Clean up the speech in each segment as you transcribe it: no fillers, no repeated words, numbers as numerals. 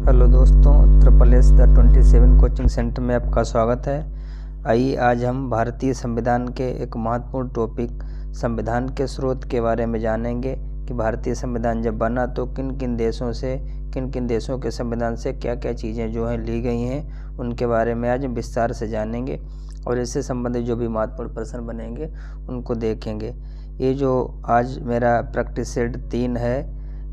Hello दोस्तों, SSS the 27 coaching centre में आपका स्वागत है। आइए आज हम भारतीय संविधान के एक महत्वपूर्ण टॉपिक संविधान के स्रोत के बारे में जानेंगे कि भारतीय संविधान जब बना तो किन किन देशों के संविधान से क्या क्या चीज़ें जो हैं ली गई हैं, उनके बारे में आज हम विस्तार से जानेंगे और इससे संबंधित जो भी महत्वपूर्ण प्रश्न बनेंगे उनको देखेंगे। ये जो आज मेरा प्रैक्टिस सेट 3 है,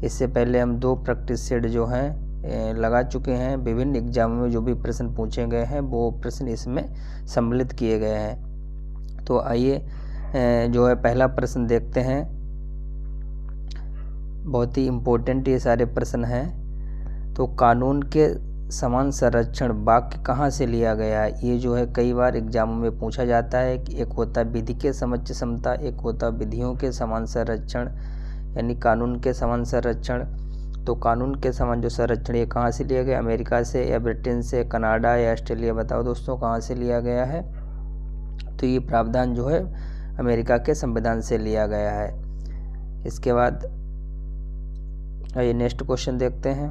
इससे पहले हम 2 प्रैक्टिस सेट जो हैं लगा चुके हैं। विभिन्न एग्जामों में जो भी प्रश्न पूछे गए हैं वो प्रश्न इसमें सम्मिलित किए गए हैं। तो आइए जो है पहला प्रश्न देखते हैं। बहुत ही इम्पोर्टेंट ये सारे प्रश्न हैं। तो कानून के समान संरक्षण वाक्य कहाँ से लिया गया है? ये जो है कई बार एग्जामों में पूछा जाता है कि एक होता है विधि के समक्ष समता, एक होता है विधियों के समान संरक्षण यानी कानून के समान संरक्षण। तो कानून के समान जो संरक्षण ये कहाँ से लिया गया? अमेरिका से या ब्रिटेन से, कनाडा या ऑस्ट्रेलिया? बताओ दोस्तों कहाँ से लिया गया है? तो ये प्रावधान जो है अमेरिका के संविधान से लिया गया है। इसके बाद आइए नेक्स्ट क्वेश्चन देखते हैं।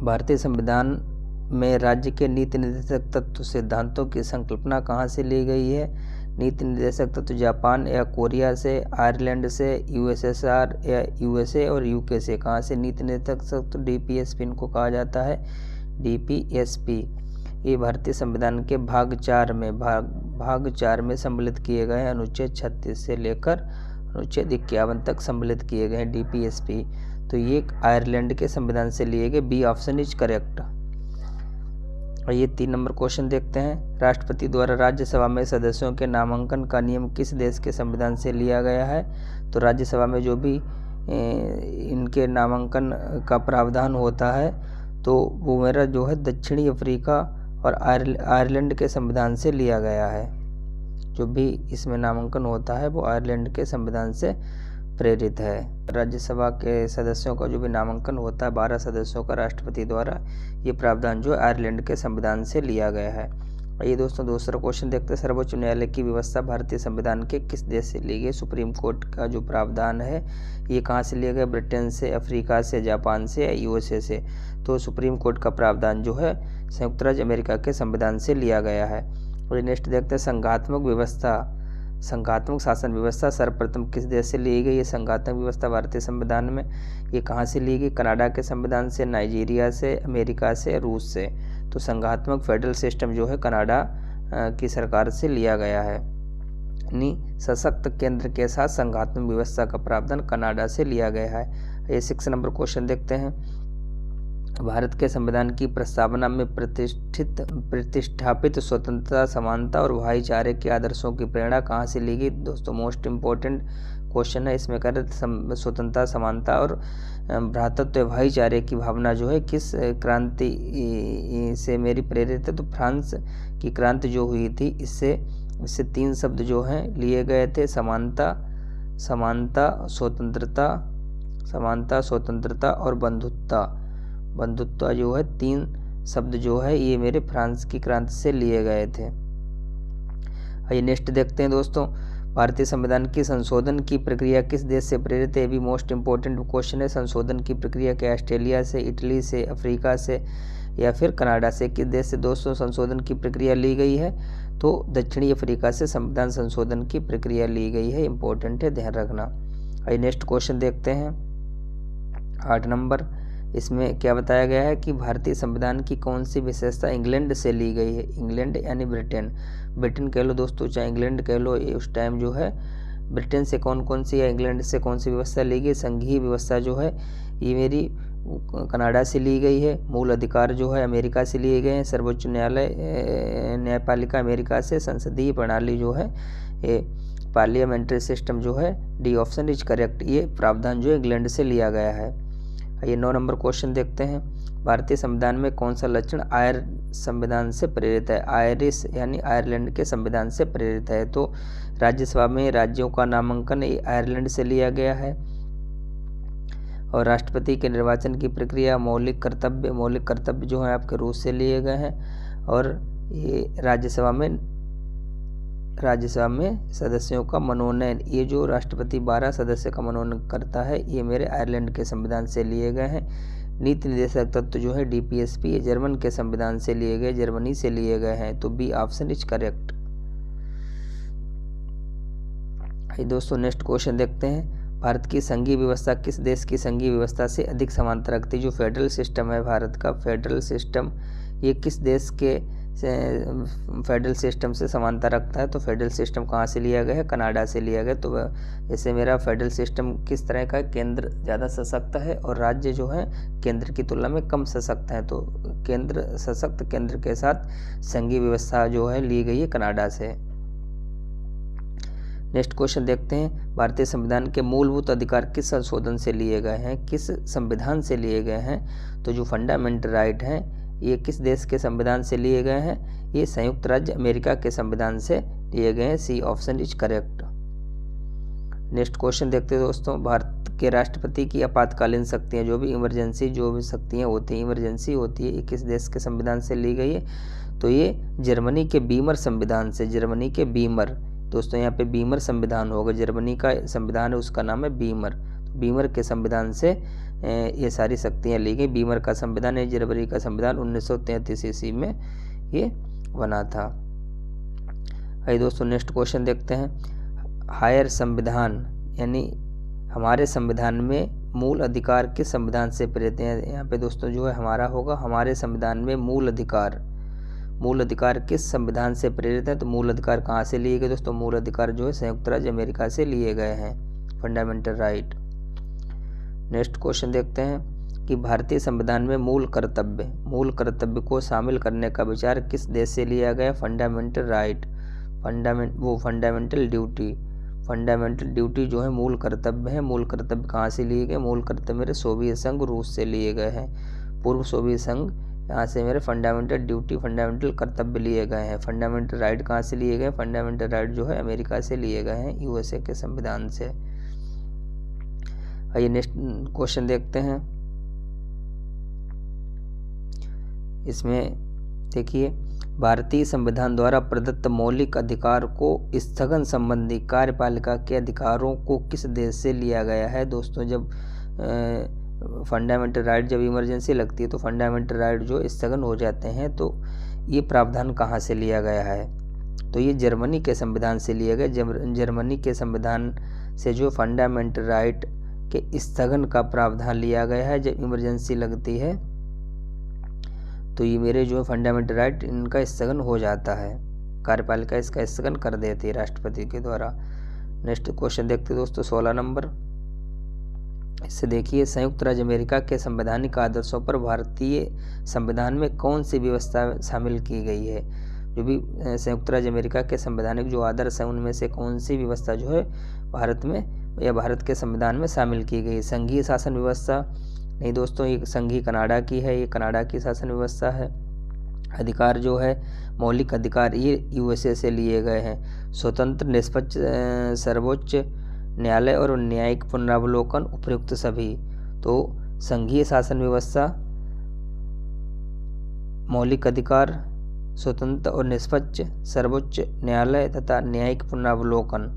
भारतीय संविधान में राज्य के नीति निर्देशक तत्व सिद्धांतों की संकल्पना कहाँ से ली गई है? नीति निर्देशक तत्व जापान या कोरिया से, आयरलैंड से, यूएसएसआर या यूएसए और यूके से। कहाँ से नीति निर्देशक तत्व? डीपीएसपी इनको कहा जाता है, डीपीएसपी। ये भारतीय संविधान के भाग 4 में सम्मिलित किए गए हैं। अनुच्छेद 36 से लेकर अनुच्छेद 51 तक सम्मिलित किए गए हैं डीपीएसपी। तो ये आयरलैंड के संविधान से लिए गए। B option is correct. और ये 3 नंबर क्वेश्चन देखते हैं। राष्ट्रपति द्वारा राज्यसभा में सदस्यों के नामांकन का नियम किस देश के संविधान से लिया गया है? तो राज्यसभा में जो भी इनके नामांकन का प्रावधान होता है तो वो मेरा जो है दक्षिणी अफ्रीका और आयरलैंड के संविधान से लिया गया है। जो भी इसमें नामांकन होता है वो आयरलैंड के संविधान से प्रेरित है। राज्यसभा के सदस्यों का जो भी नामांकन होता है 12 सदस्यों का राष्ट्रपति द्वारा, ये प्रावधान जो आयरलैंड के संविधान से लिया गया है। ये दोस्तों दूसरा क्वेश्चन देखते हैं। सर्वोच्च न्यायालय की व्यवस्था भारतीय संविधान के किस देश से ली गई? सुप्रीम कोर्ट का जो प्रावधान है ये कहाँ से लिया गया? ब्रिटेन से, अफ्रीका से, जापान से या यूएसए से? तो सुप्रीम कोर्ट का प्रावधान जो है संयुक्त राज्य अमेरिका के संविधान से लिया गया है। और नेक्स्ट देखते हैं संघात्मक शासन व्यवस्था सर्वप्रथम किस देश से ली गई? ये संघात्मक व्यवस्था भारतीय संविधान में ये कहाँ से ली गई? कनाडा के संविधान से, नाइजीरिया से, अमेरिका से, रूस से। तो संघात्मक फेडरल सिस्टम जो है कनाडा की सरकार से लिया गया है। यानी सशक्त केंद्र के साथ संघात्मक व्यवस्था का प्रावधान कनाडा से लिया गया है। ये 6 नंबर क्वेश्चन देखते हैं। भारत के संविधान की प्रस्तावना में प्रतिष्ठापित स्वतंत्रता, समानता और भाईचारे के आदर्शों की प्रेरणा कहाँ से ली गई? दोस्तों मोस्ट इम्पोर्टेंट क्वेश्चन है इसमें। स्वतंत्रता, समानता और भ्रातृत्व भाईचारे की भावना जो है किस क्रांति से मेरी प्रेरित है? तो फ्रांस की क्रांति जो हुई थी इससे 3 शब्द जो हैं लिए गए थे। समानता, स्वतंत्रता और बंधुत्व जो है 3 शब्द जो है ये मेरे फ्रांस की क्रांति से लिए गए थे। आइए नेक्स्ट देखते हैं दोस्तों। भारतीय संविधान की संशोधन की प्रक्रिया किस देश से प्रेरित है? ये भी मोस्ट इम्पोर्टेंट क्वेश्चन है। संशोधन की प्रक्रिया क्या? ऑस्ट्रेलिया से, इटली से, अफ्रीका से या फिर कनाडा से? किस देश से दोस्तों संशोधन की प्रक्रिया ली गई है? तो दक्षिणी अफ्रीका से संविधान संशोधन की प्रक्रिया ली गई है। इंपॉर्टेंट है, ध्यान रखना। आइए नेक्स्ट क्वेश्चन देखते हैं। 8 नंबर, इसमें क्या बताया गया है कि भारतीय संविधान की कौन सी विशेषता इंग्लैंड से ली गई है? इंग्लैंड यानी ब्रिटेन कह लो दोस्तों, चाहे इंग्लैंड कह लो। उस टाइम जो है ब्रिटेन से कौन सी या इंग्लैंड से कौन सी व्यवस्था ली गई? संघीय व्यवस्था जो है ये मेरी कनाडा से ली गई है। मूल अधिकार जो है अमेरिका से लिए गए हैं। सर्वोच्च न्यायपालिका अमेरिका से। संसदीय प्रणाली जो है ये पार्लियामेंट्री सिस्टम जो है डी ऑप्शन इज करेक्ट। ये प्रावधान जो इंग्लैंड से लिया गया है। ये 9 नंबर क्वेश्चन देखते हैं। भारतीय संविधान में कौन सा लक्षण आयर संविधान से प्रेरित है? आयरिश यानी आयरलैंड के संविधान से प्रेरित है। तो राज्यसभा में राज्यों का नामांकन आयरलैंड से लिया गया है। और राष्ट्रपति के निर्वाचन की प्रक्रिया, मौलिक कर्तव्य जो है आपके रूस से लिए गए हैं। और ये राज्यसभा में राज्यसभा में सदस्यों का मनोनयन, ये जो राष्ट्रपति 12 सदस्य का मनोनयन करता है, ये मेरे आयरलैंड के संविधान से लिए गए हैं। नीति निर्देशक तत्व जो है DPSP, ये जर्मन के संविधान से लिए गए, जर्मनी से लिए गए हैं। तो बी ऑप्शन इज करेक्ट। दोस्तों नेक्स्ट क्वेश्चन देखते हैं। भारत की संघीय व्यवस्था किस देश की संघीय व्यवस्था से अधिक समानता रखती है? जो फेडरल सिस्टम है भारत का, फेडरल सिस्टम, ये किस देश के फेडरल सिस्टम से समानता रखता है? तो फेडरल सिस्टम कहाँ से लिया गया है? कनाडा से लिया गया। तो जैसे मेरा फेडरल सिस्टम किस तरह का है? केंद्र ज़्यादा सशक्त है और राज्य जो है केंद्र की तुलना में कम सशक्त है। तो केंद्र सशक्त, केंद्र के साथ संघीय व्यवस्था जो है ली गई है कनाडा से। नेक्स्ट क्वेश्चन देखते हैं। भारतीय संविधान के मूलभूत अधिकार किस संशोधन से लिए गए हैं? किस संविधान से लिए गए हैं? तो जो फंडामेंटल राइट हैं, ये किस देश के संविधान से लिए गए हैं? ये संयुक्त राज्य अमेरिका के संविधान से लिए गए हैं। C option is correct. Next question देखते हैं दोस्तों। भारत के राष्ट्रपति की आपातकालीन शक्तियाँ, जो भी इमरजेंसी जो भी शक्तियाँ होती हैं, इमरजेंसी होती है, ये किस देश के संविधान से ली गई है? तो ये जर्मनी के बीमर संविधान से, जर्मनी के बीमर। दोस्तों यहाँ पे बीमर संविधान होगा, जर्मनी का संविधान है उसका नाम है बीमर। तो बीमर के संविधान से ये सारी शक्तियाँ ली गई। बीमर का संविधान है, जर्मनी का संविधान 1933 ईस्वी में ये बना था। आइए दोस्तों नेक्स्ट क्वेश्चन देखते हैं। हायर संविधान यानी हमारे संविधान में मूल अधिकार किस संविधान से प्रेरित हैं? यहाँ पे दोस्तों जो है हमारा होगा, हमारे संविधान में मूल अधिकार, मूल अधिकार किस संविधान से प्रेरित है? तो मूल अधिकार कहाँ से लिए गए दोस्तों? मूल अधिकार जो है संयुक्त राज्य अमेरिका से लिए गए हैं, फंडामेंटल राइट। नेक्स्ट क्वेश्चन देखते हैं कि भारतीय संविधान में मूल कर्तव्य को शामिल करने का विचार किस देश से लिया गया? फंडामेंटल राइट, फंडामेंटल ड्यूटी जो है मूल कर्तव्य है। मूल कर्तव्य कहाँ से लिए गए? मूल कर्तव्य मेरे सोवियत संघ रूस से लिए गए हैं, पूर्व सोवियत संघ, यहाँ से मेरे फंडामेंटल ड्यूटी, फंडामेंटल कर्तव्य लिए गए हैं। फंडामेंटल राइट कहाँ से लिए गए? फंडामेंटल राइट जो है अमेरिका से लिए गए हैं, USA के संविधान से। आइए नेक्स्ट क्वेश्चन देखते हैं। इसमें देखिए, भारतीय संविधान द्वारा प्रदत्त मौलिक अधिकार को स्थगन संबंधी कार्यपालिका के अधिकारों को किस देश से लिया गया है? दोस्तों जब फंडामेंटल राइट, जब इमरजेंसी लगती है तो फंडामेंटल राइट जो स्थगन हो जाते हैं, तो ये प्रावधान कहाँ से लिया गया है? तो ये जर्मनी के संविधान से लिया गया। जर्मनी के संविधान से जो फंडामेंटल राइट के स्थगन का प्रावधान लिया गया है, जब इमरजेंसी लगती है तो ये मेरे जो फंडामेंटल राइट इनका स्थगन हो जाता है, कार्यपालिका इसका स्थगन कर देती है राष्ट्रपति के द्वारा। नेक्स्ट क्वेश्चन देखते हैं दोस्तों 16 नंबर। इससे देखिए, संयुक्त राज्य अमेरिका के संवैधानिक आदर्शों पर भारतीय संविधान में कौन सी व्यवस्था शामिल की गई है? जो भी संयुक्त राज्य अमेरिका के संवैधानिक जो आदर्श हैं उनमें से कौन सी व्यवस्था जो है भारत में या भारत के संविधान में शामिल की गई? संघीय शासन व्यवस्था नहीं दोस्तों, ये संघीय कनाडा की है, ये कनाडा की शासन व्यवस्था है। अधिकार जो है मौलिक अधिकार, ये USA से लिए गए हैं। स्वतंत्र निष्पक्ष सर्वोच्च न्यायालय और न्यायिक पुनरावलोकन उपयुक्त सभी। तो संघीय शासन व्यवस्था, मौलिक अधिकार, स्वतंत्र और निष्पक्ष सर्वोच्च न्यायालय तथा न्यायिक पुनरावलोकन।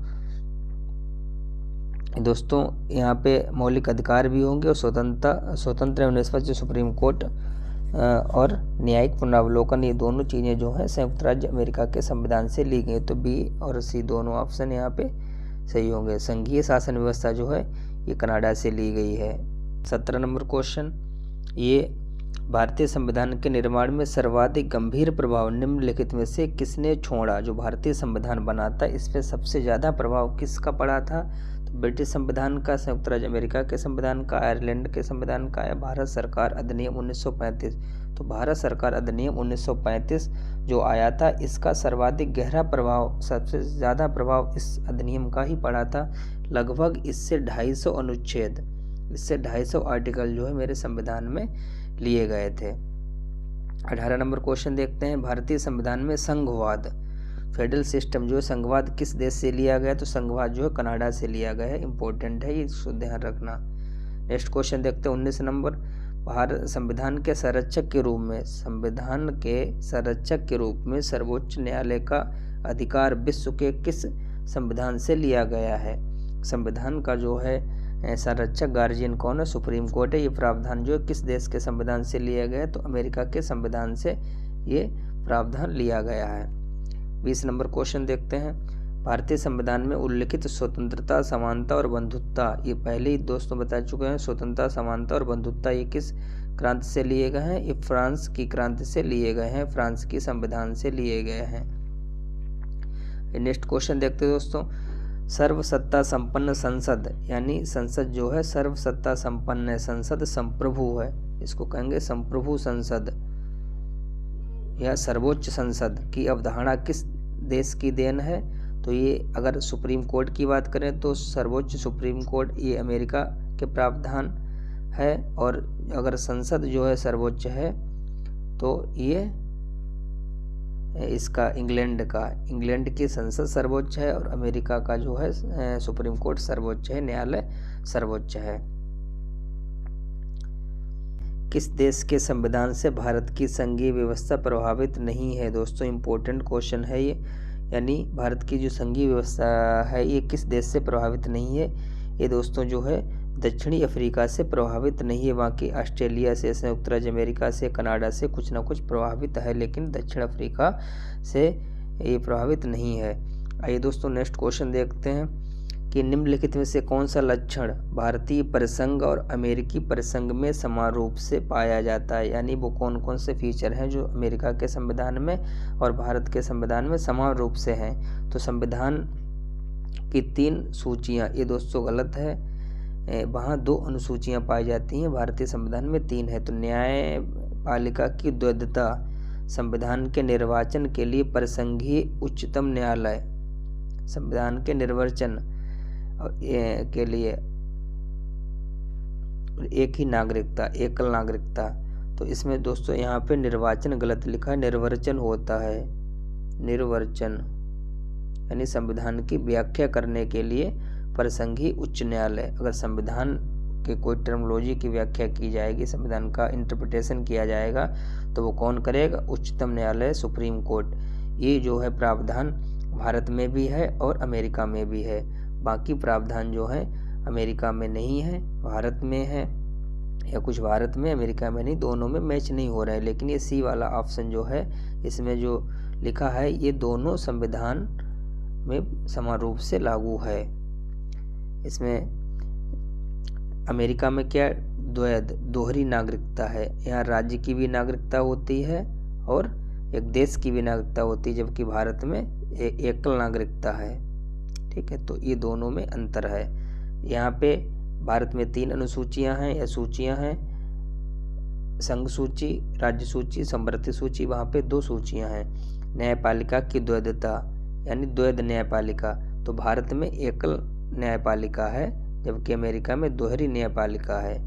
दोस्तों यहाँ पे मौलिक अधिकार भी होंगे और स्वतंत्र एवं निष्पक्ष सुप्रीम कोर्ट और न्यायिक पुनरावलोकन, ये दोनों चीज़ें जो हैं संयुक्त राज्य अमेरिका के संविधान से ली गई। तो B और C दोनों ऑप्शन यहाँ पे सही होंगे। संघीय शासन व्यवस्था जो है ये कनाडा से ली गई है। 17 नंबर क्वेश्चन, ये भारतीय संविधान के निर्माण में सर्वाधिक गंभीर प्रभाव निम्नलिखित में से किसने छोड़ा? जो भारतीय संविधान बना था इस पर सबसे ज़्यादा प्रभाव किसका पड़ा था? तो ब्रिटिश संविधान का, संयुक्त राज्य अमेरिका के संविधान का, आयरलैंड के संविधान का, या भारत सरकार अधिनियम 1935? तो भारत सरकार अधिनियम 1935 जो आया था, इसका सर्वाधिक गहरा प्रभाव, सबसे ज़्यादा प्रभाव इस अधिनियम का ही पड़ा था। लगभग इससे 250 अनुच्छेद, इससे 250 आर्टिकल जो है मेरे संविधान में लिए गए थे। 18 नंबर क्वेश्चन देखते हैं। भारतीय संविधान में संघवाद, फेडरल सिस्टम जो है, संघवाद किस देश से लिया गया? तो संघवाद जो है कनाडा से लिया गया है। इंपॉर्टेंट है, ये ध्यान रखना। नेक्स्ट क्वेश्चन देखते हैं 19 नंबर। भारत संविधान के संरक्षक के रूप में, संविधान के संरक्षक के रूप में सर्वोच्च न्यायालय का अधिकार विश्व के किस संविधान से लिया गया है? संविधान का जो है संरक्षक गार्जियन कौन है? सुप्रीम कोर्ट है। ये प्रावधान जो किस देश के संविधान से लिया गया है? तो अमेरिका के संविधान से ये प्रावधान लिया गया है। 20 नंबर क्वेश्चन देखते हैं। भारतीय संविधान में उल्लिखित स्वतंत्रता, समानता और बंधुत्ता, ये पहले ही दोस्तों बता चुके हैं। स्वतंत्रता, समानता और बंधुत्ता ये किस क्रांति से लिए गए हैं? ये फ्रांस की क्रांति से लिए गए हैं, फ्रांस की संविधान से लिए गए हैं। नेक्स्ट क्वेश्चन देखते हैं दोस्तों। सर्वसत्ता संपन्न संसद, यानी संसद जो है सर्वसत्ता संपन्न है, संसद संप्रभु है, इसको कहेंगे संप्रभु संसद या सर्वोच्च संसद की अवधारणा किस देश की देन है? तो ये अगर सुप्रीम कोर्ट की बात करें तो सर्वोच्च सुप्रीम कोर्ट ये अमेरिका के प्रावधान है, और अगर संसद जो है सर्वोच्च है तो ये इसका इंग्लैंड की संसद सर्वोच्च है, और अमेरिका का जो है सुप्रीम कोर्ट सर्वोच्च है, न्यायालय सर्वोच्च है। किस देश के संविधान से भारत की संघीय व्यवस्था प्रभावित नहीं है? दोस्तों इम्पोर्टेंट क्वेश्चन है ये, यानी भारत की जो संघीय व्यवस्था है ये किस देश से प्रभावित नहीं है? ये दोस्तों जो है दक्षिणी अफ्रीका से प्रभावित नहीं है, बाकी ऑस्ट्रेलिया से, संयुक्त राज्य अमेरिका से, कनाडा से कुछ ना कुछ प्रभावित है, लेकिन दक्षिण अफ्रीका से ये प्रभावित नहीं है। आइए दोस्तों नेक्स्ट क्वेश्चन देखते हैं कि निम्नलिखित में से कौन सा लक्षण भारतीय परिसंघ और अमेरिकी परिसंघ में समान रूप से पाया जाता है? यानी वो कौन कौन से फीचर हैं जो अमेरिका के संविधान में और भारत के संविधान में समान रूप से हैं? तो संविधान की 3 सूचियां, ये दोस्तों गलत है, वहाँ 2 अनुसूचियां पाई जाती हैं, भारतीय संविधान में 3 है। तो न्यायपालिका की द्वैधता, संविधान के निर्वाचन के लिए परिसंघीय उच्चतम न्यायालय, संविधान के निर्वाचन के लिए एक ही नागरिकता, एकल नागरिकता, तो इसमें दोस्तों यहाँ पे निर्वाचन गलत लिखा है, निर्वाचन होता है, निर्वाचन, यानी संविधान की व्याख्या करने के लिए परिसंघीय उच्च न्यायालय। अगर संविधान के कोई टर्मिनोलॉजी की व्याख्या की जाएगी, संविधान का इंटरप्रिटेशन किया जाएगा, तो वो कौन करेगा? उच्चतम न्यायालय, सुप्रीम कोर्ट। ये जो है प्रावधान भारत में भी है और अमेरिका में भी है, बाकी प्रावधान जो है अमेरिका में नहीं है, भारत में है, या कुछ भारत में अमेरिका में नहीं, दोनों में मैच नहीं हो रहा है। लेकिन ये सी वाला ऑप्शन जो है इसमें जो लिखा है ये दोनों संविधान में समान रूप से लागू है। इसमें अमेरिका में क्या दोहरी नागरिकता है, यहाँ राज्य की भी नागरिकता होती है और एक देश की भी नागरिकता होती है, जबकि भारत में एकल नागरिकता है। ठीक है, तो ये दोनों में अंतर है। यहाँ पे भारत में 3 अनुसूचियां हैं या सूचियां हैं, संघ सूची, राज्य सूची, संवर्ती सूची, वहाँ पे 2 सूचियां हैं। न्यायपालिका की द्वैधता यानी द्वैध न्यायपालिका, तो भारत में एकल न्यायपालिका है जबकि अमेरिका में दोहरी न्यायपालिका है।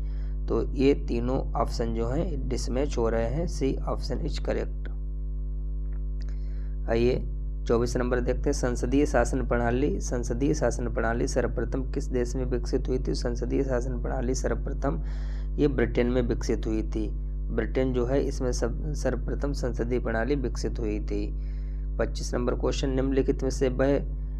तो ये तीनों ऑप्शन जो हैं डिसमैच हो रहे हैं, सी ऑप्शन इज करेक्ट। आइए 24 नंबर देखते हैं। संसदीय शासन प्रणाली सर्वप्रथम किस देश में विकसित हुई थी? संसदीय शासन प्रणाली सर्वप्रथम ये ब्रिटेन में विकसित हुई थी। ब्रिटेन जो है इसमें सर्वप्रथम संसदीय प्रणाली विकसित हुई थी। 25 नंबर क्वेश्चन, निम्नलिखित में से वह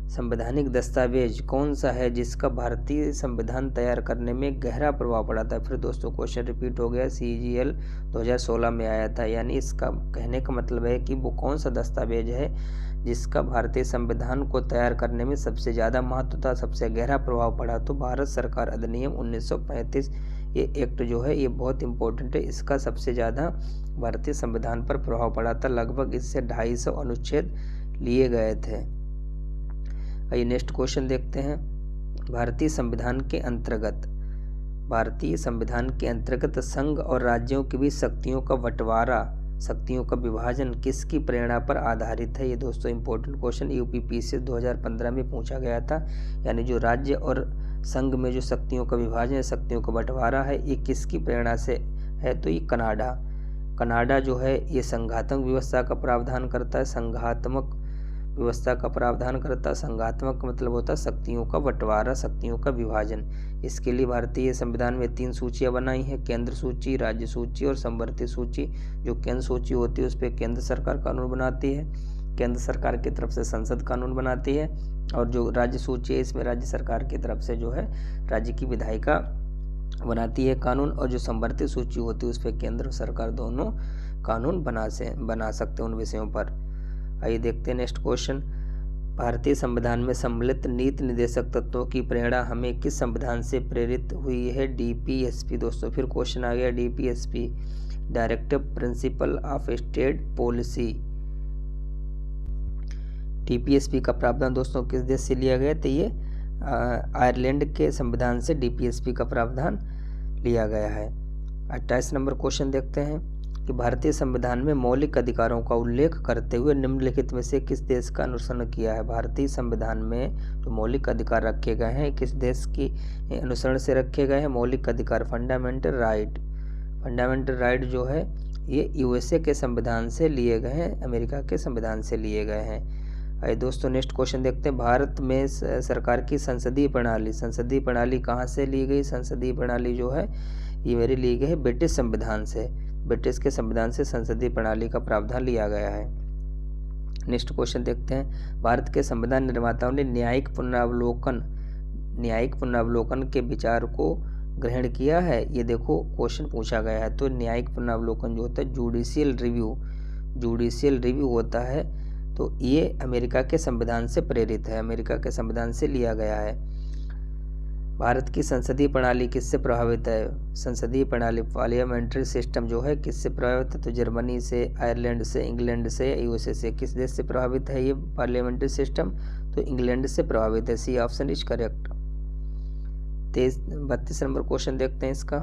संवैधानिक दस्तावेज कौन सा है जिसका भारतीय संविधान तैयार करने में गहरा प्रभाव पड़ा था? फिर दोस्तों क्वेश्चन रिपीट हो गया, CGL 2016 में आया था। यानी इसका कहने का मतलब है कि वो कौन सा दस्तावेज है जिसका भारतीय संविधान को तैयार करने में सबसे ज़्यादा महत्व था, सबसे गहरा प्रभाव पड़ा? तो भारत सरकार अधिनियम 1935 ये एक्ट जो है ये बहुत इंपॉर्टेंट है, इसका सबसे ज़्यादा भारतीय संविधान पर प्रभाव पड़ा था। लगभग इससे 250 अनुच्छेद लिए गए थे। आइए नेक्स्ट क्वेश्चन देखते हैं। भारतीय संविधान के अंतर्गत संघ और राज्यों के बीच शक्तियों का बंटवारा, शक्तियों का विभाजन किसकी प्रेरणा पर आधारित है? ये दोस्तों इंपॉर्टेंट क्वेश्चन UPPSC 2015 में पूछा गया था। यानी जो राज्य और संघ में जो शक्तियों का विभाजन, शक्तियों का बंटवारा है, ये किसकी प्रेरणा से है? तो ये कनाडा जो है ये संघात्मक व्यवस्था का प्रावधान करता है, संघात्मक व्यवस्था का प्रावधान करता है। संघात्मक का मतलब होता है शक्तियों का बंटवारा, शक्तियों का विभाजन। इसके लिए भारतीय संविधान में 3 सूचियां बनाई हैं, केंद्र सूची, राज्य सूची और संवर्ती सूची। जो केंद्र सूची होती है उस पर केंद्र सरकार कानून बनाती है, केंद्र सरकार की तरफ से संसद कानून बनाती है, और जो राज्य सूची है इसमें राज्य सरकार की तरफ से जो है राज्य की विधायिका बनाती है कानून, और जो संवर्ती सूची होती है उस पर केंद्र सरकार दोनों कानून बना सकते हैं उन विषयों पर। आइए देखते हैं नेक्स्ट क्वेश्चन। भारतीय संविधान में सम्मिलित नीति निर्देशक तत्वों की प्रेरणा हमें किस संविधान से प्रेरित हुई है? डीपीएसपी। दोस्तों फिर क्वेश्चन आ गया DPSP, directive principle of state policy. DPSP का प्रावधान दोस्तों किस देश से लिया गया? तो ये आयरलैंड के संविधान से डीपीएसपी का प्रावधान लिया गया है। 28 नंबर क्वेश्चन देखते हैं कि भारतीय संविधान में मौलिक अधिकारों का उल्लेख करते हुए निम्नलिखित में से किस देश का अनुसरण किया है? भारतीय संविधान में जो मौलिक अधिकार रखे गए हैं किस देश की अनुसरण से रखे गए हैं? मौलिक अधिकार फंडामेंटल राइट। फंडामेंटल राइट जो है ये यूएसए के संविधान से लिए गए हैं, अमेरिका के संविधान से लिए गए हैं। आइए दोस्तों नेक्स्ट क्वेश्चन देखते हैं। भारत में सरकार की संसदीय प्रणाली कहाँ से ली गई? संसदीय प्रणाली जो है ये मेरी ली गई है ब्रिटिश संविधान से। ब्रिटिश के संविधान से संसदीय प्रणाली का प्रावधान लिया गया है। नेक्स्ट क्वेश्चन देखते हैं। भारत के संविधान निर्माताओं ने न्यायिक पुनरावलोकन के विचार को ग्रहण किया है? ये देखो क्वेश्चन पूछा गया है। तो न्यायिक पुनरावलोकन जो होता है जुडिशियल रिव्यू होता है, तो ये अमेरिका के संविधान से प्रेरित है, अमेरिका के संविधान से लिया गया है। भारत की संसदीय प्रणाली किससे प्रभावित है? संसदीय प्रणाली पार्लियामेंट्री सिस्टम जो है किससे प्रभावित है? तो जर्मनी से, आयरलैंड से, इंग्लैंड से, यूएसए से। किस देश से प्रभावित है ये पार्लियामेंट्री सिस्टम? तो इंग्लैंड से प्रभावित है। C option is correct. 32 number question देखते हैं इसका।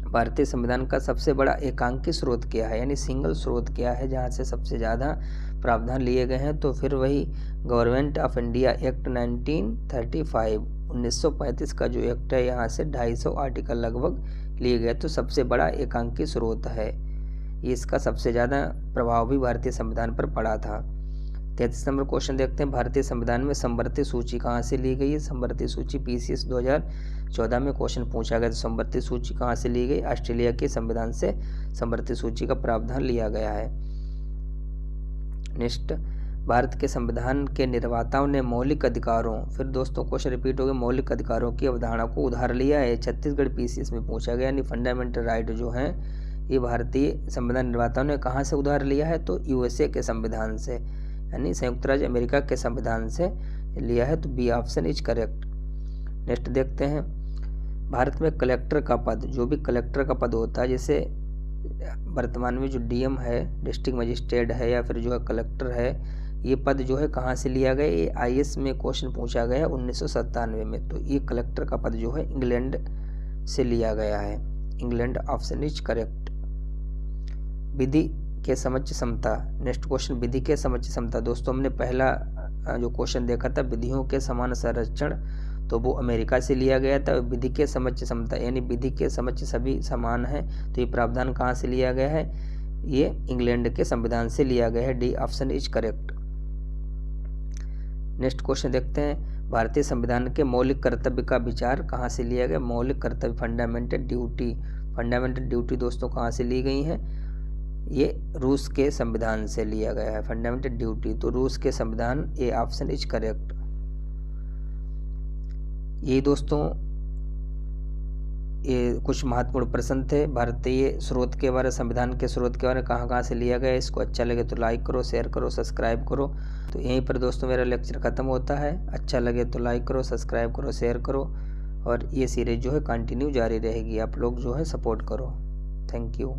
भारतीय संविधान का सबसे बड़ा एकांकी स्रोत क्या है, यानी सिंगल स्रोत क्या है जहाँ से सबसे ज़्यादा प्रावधान लिए गए हैं? तो फिर वही गवर्नमेंट ऑफ इंडिया एक्ट 1935 का जो एक्ट है यहाँ से 250 आर्टिकल लगभग लिए गए, तो सबसे बड़ा एकांकी स्रोत है ये। इसका सबसे ज़्यादा प्रभाव भी भारतीय संविधान पर पड़ा था। 33 नंबर क्वेश्चन देखते हैं। भारतीय संविधान में संवर्ती सूची कहाँ से ली गई है? संवर्ती सूची पीसीएस 2014 में क्वेश्चन पूछा गया। तो संवर्ती सूची कहाँ से ली गई? ऑस्ट्रेलिया के संविधान से संवर्ती सूची का प्रावधान लिया गया है। नेक्स्ट, भारत के संविधान के निर्माताओं ने मौलिक अधिकारों, फिर दोस्तों क्वेश्चन रिपीट हो गया, मौलिक अधिकारों की अवधारणा को उधार लिया है। छत्तीसगढ़ पीसीएस में पूछा गया, यानी फंडामेंटल राइट जो है ये भारतीय संविधान निर्माताओं ने कहाँ से उधार लिया है? तो यूएसए के संविधान से, यानी संयुक्त राज्य अमेरिका के संविधान से लिया है। तो B option is correct. Next देखते हैं। भारत में कलेक्टर का पद, जो भी कलेक्टर का पद होता है, जैसे वर्तमान में जो डीएम है, डिस्ट्रिक्ट मजिस्ट्रेट है, या फिर जो है कलेक्टर है, ये पद जो है कहाँ से लिया गया? ये आईएएस में क्वेश्चन पूछा गया 1997 में। तो ये कलेक्टर का पद जो है इंग्लैंड से लिया गया है। England option is correct. विधि के समक्ष समता। नेक्स्ट क्वेश्चन, विधि के समक्ष समता। दोस्तों हमने पहला जो क्वेश्चन देखा था विधियों के समान संरक्षण, तो वो अमेरिका से लिया गया था। विधि के समक्ष समता यानी विधि के समक्ष सभी समान हैं, तो ये प्रावधान कहाँ से लिया गया है? ये इंग्लैंड के संविधान से लिया गया है। D option is correct. Next question देखते हैं। भारतीय संविधान के मौलिक कर्तव्य का विचार कहाँ से लिया गया? मौलिक कर्तव्य फंडामेंटल ड्यूटी दोस्तों कहाँ से ली गई हैं? ये रूस के संविधान से लिया गया है। फंडामेंटल ड्यूटी तो रूस के संविधान, ए ऑप्शन इज करेक्ट। ये दोस्तों ये कुछ महत्वपूर्ण प्रश्न थे भारतीय स्रोत के बारे, संविधान के स्रोत के बारे में, कहाँ से लिया गया। इसको अच्छा लगे तो लाइक करो, शेयर करो, सब्सक्राइब करो। तो यहीं पर दोस्तों मेरा लेक्चर ख़त्म होता है। अच्छा लगे तो लाइक करो, सब्सक्राइब करो, शेयर करो, और ये सीरीज जो है कंटिन्यू जारी रहेगी। आप लोग जो है सपोर्ट करो। Thank you.